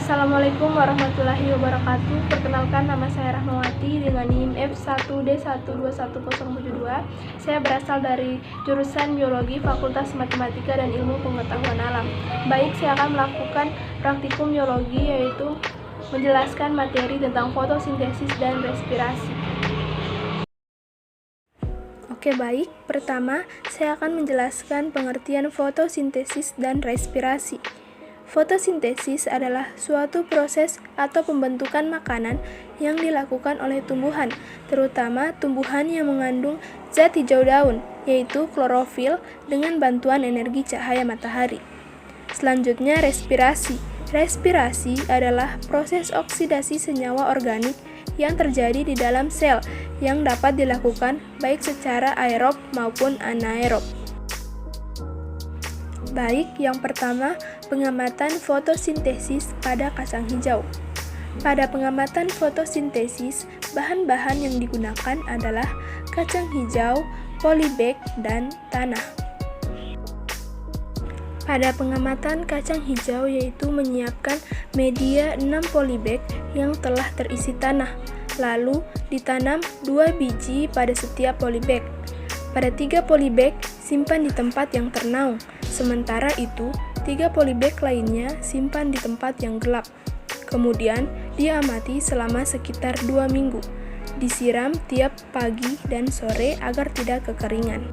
Assalamualaikum warahmatullahi wabarakatuh. Perkenalkan, nama saya Rahmawati dengan NIM F1D1211072. Saya berasal dari jurusan Biologi Fakultas Matematika dan Ilmu Pengetahuan Alam. Baik, saya akan melakukan praktikum biologi, yaitu menjelaskan materi tentang fotosintesis dan respirasi. Oke, baik. Pertama, saya akan menjelaskan pengertian fotosintesis dan respirasi. Fotosintesis adalah suatu proses atau pembentukan makanan yang dilakukan oleh tumbuhan, terutama tumbuhan yang mengandung zat hijau daun, yaitu klorofil, dengan bantuan energi cahaya matahari. Selanjutnya, respirasi. Respirasi adalah proses oksidasi senyawa organik yang terjadi di dalam sel yang dapat dilakukan baik secara aerob maupun anaerob. Baik, yang pertama, pengamatan fotosintesis pada kacang hijau. Pada pengamatan fotosintesis, bahan-bahan yang digunakan adalah kacang hijau, polybag, dan tanah. Pada pengamatan kacang hijau, yaitu menyiapkan media 6 polybag yang telah terisi tanah, lalu ditanam 2 biji pada setiap polybag. Pada 3 polybag, simpan di tempat yang ternaung. Sementara itu, 3 polybag lainnya simpan di tempat yang gelap. Kemudian, diamati selama sekitar 2 minggu. Disiram tiap pagi dan sore agar tidak kekeringan.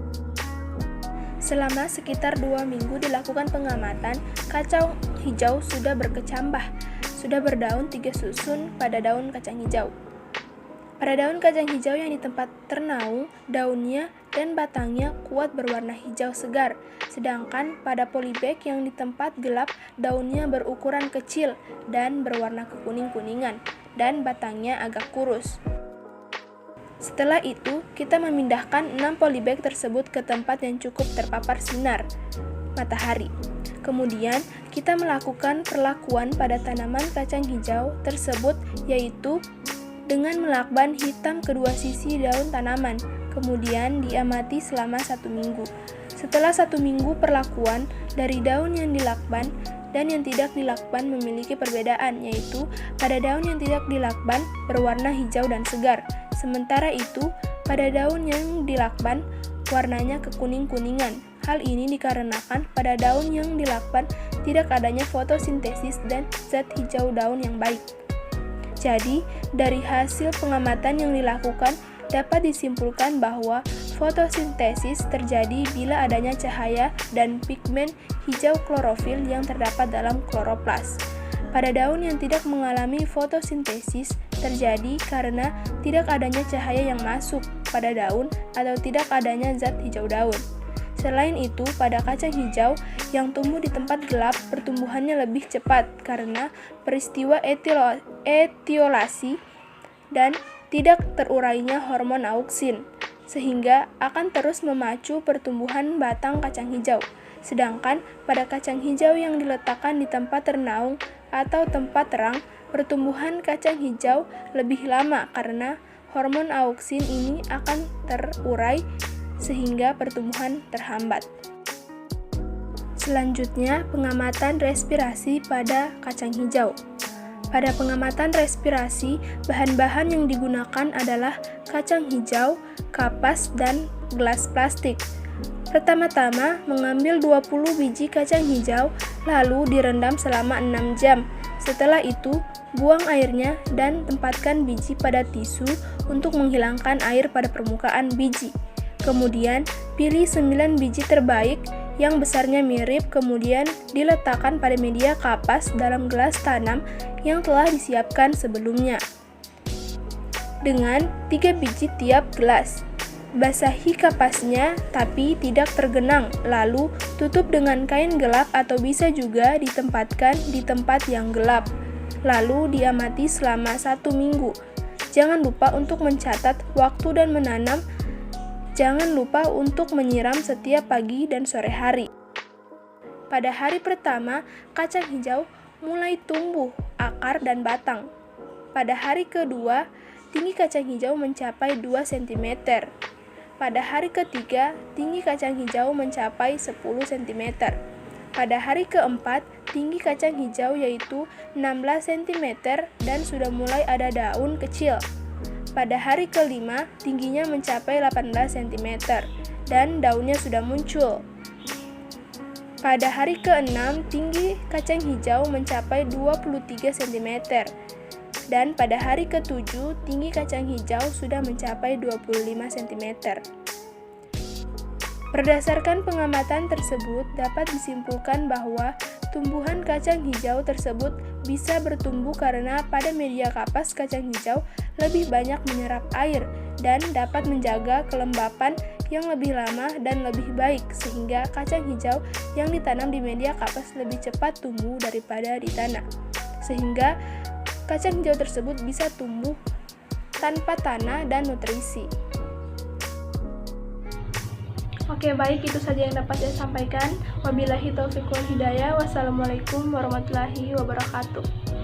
Selama sekitar 2 minggu dilakukan pengamatan, kacang hijau sudah berkecambah, sudah berdaun 3 susun pada daun kacang hijau. Pada daun kacang hijau yang di tempat ternaung, daunnya dan batangnya kuat berwarna hijau segar, sedangkan pada polybag yang di tempat gelap, daunnya berukuran kecil dan berwarna kekuning-kuningan, dan batangnya agak kurus. Setelah itu, kita memindahkan 6 polybag tersebut ke tempat yang cukup terpapar sinar matahari. Kemudian, kita melakukan perlakuan pada tanaman kacang hijau tersebut, yaitu dengan melakban hitam kedua sisi daun tanaman, kemudian diamati selama 1 minggu. Setelah 1 minggu perlakuan, dari daun yang dilakban dan yang tidak dilakban memiliki perbedaan, yaitu pada daun yang tidak dilakban berwarna hijau dan segar, sementara itu pada daun yang dilakban warnanya kekuning-kuningan. Hal ini dikarenakan pada daun yang dilakban tidak adanya fotosintesis dan zat hijau daun yang baik. Jadi, dari hasil pengamatan yang dilakukan, dapat disimpulkan bahwa fotosintesis terjadi bila adanya cahaya dan pigmen hijau klorofil yang terdapat dalam kloroplas. Pada daun yang tidak mengalami fotosintesis terjadi karena tidak adanya cahaya yang masuk pada daun atau tidak adanya zat hijau daun. Selain itu, pada kacang hijau yang tumbuh di tempat gelap, pertumbuhannya lebih cepat karena peristiwa etiolasi dan tidak terurainya hormon auksin, sehingga akan terus memacu pertumbuhan batang kacang hijau. Sedangkan pada kacang hijau yang diletakkan di tempat ternaung atau tempat terang, pertumbuhan kacang hijau lebih lama karena hormon auksin ini akan terurai sehingga pertumbuhan terhambat. Selanjutnya, pengamatan respirasi pada kacang hijau. Pada pengamatan respirasi, bahan-bahan yang digunakan adalah kacang hijau, kapas, dan gelas plastik. Pertama-tama, mengambil 20 biji kacang hijau, lalu direndam selama 6 jam. Setelah itu, buang airnya dan tempatkan biji pada tisu untuk menghilangkan air pada permukaan biji. Kemudian, pilih 9 biji terbaik yang besarnya mirip, kemudian diletakkan pada media kapas dalam gelas tanam yang telah disiapkan sebelumnya. Dengan 3 biji tiap gelas. Basahi kapasnya tapi tidak tergenang, lalu tutup dengan kain gelap atau bisa juga ditempatkan di tempat yang gelap. Lalu diamati selama 1 minggu. Jangan lupa untuk mencatat waktu dan menanam. Jangan lupa untuk menyiram setiap pagi dan sore hari. Pada hari pertama, kacang hijau mulai tumbuh akar dan batang. Pada hari kedua, tinggi kacang hijau mencapai 2 cm. Pada hari ketiga, tinggi kacang hijau mencapai 10 cm. Pada hari keempat, tinggi kacang hijau yaitu 16 cm dan sudah mulai ada daun kecil. Pada hari kelima, tingginya mencapai 18 cm dan daunnya sudah muncul. Pada hari ke-6, tinggi kacang hijau mencapai 23 cm dan pada hari ke-7, tinggi kacang hijau sudah mencapai 25 cm. Berdasarkan pengamatan tersebut, dapat disimpulkan bahwa tumbuhan kacang hijau tersebut bisa bertumbuh karena pada media kapas kacang hijau lebih banyak menyerap air dan dapat menjaga kelembapan yang lebih lama dan lebih baik sehingga kacang hijau yang ditanam di media kapas lebih cepat tumbuh daripada di tanah. Sehingga kacang hijau tersebut bisa tumbuh tanpa tanah dan nutrisi. Oke, baik, itu saja yang dapat saya sampaikan. Wabillahi taufiq wal hidayah. Wassalamualaikum warahmatullahi wabarakatuh.